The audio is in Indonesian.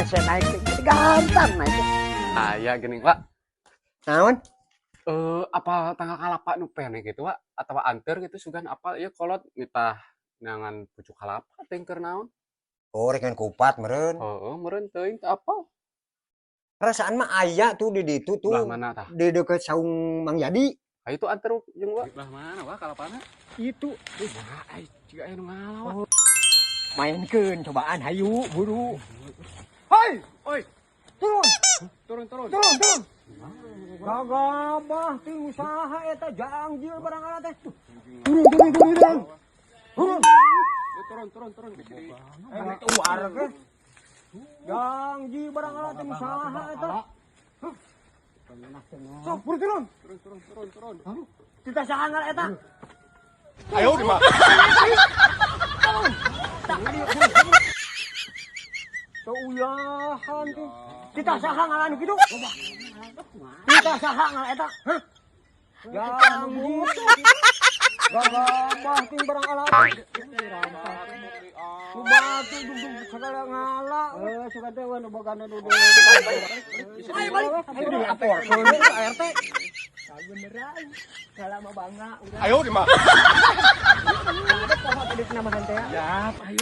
saya naik gampang naik. Ya gini Pak. Naon? Apa tanggal kalapa nu pene gitu Pak atau anter gitu sugan apa ya kolot mitah nangan pucuk kalapa teh keur naon? Oh, rekan kupat meureun. Heeh, meureun teuing teu apa. Perasaan mah aya tuh di ditu tuh. Belah mana tah? Di dekat saung Mang Yadi. Itu anter jeung Pak. Belah mana Pak kalapana? Itu Nah, ciga aya nu ngalawa. mainkeun cobaan hayu buru. Hoi, oi. Turun. Turun. Turun. Gagabah ti usaha eta jangjil barang ala teh. Turun. Turun ke sini. Tuar ke. Janji barang ala teh usaha eta. Sok buru turun. Turun. Kita sahangar eta. Ayo di mana? Keuyahan tuh. Kita sahangar anu kitu. Kita sahangar eta. Janji. Gagabah ting barang ala. Subatu duduk segala ngala. Suka teh wan bogana duduk. Ayo balik. Ayo lapor ke RT. Beneran. Salah mah bangga. Ayo di mana? Ada pohon tadi nama santai. Ya, ayo.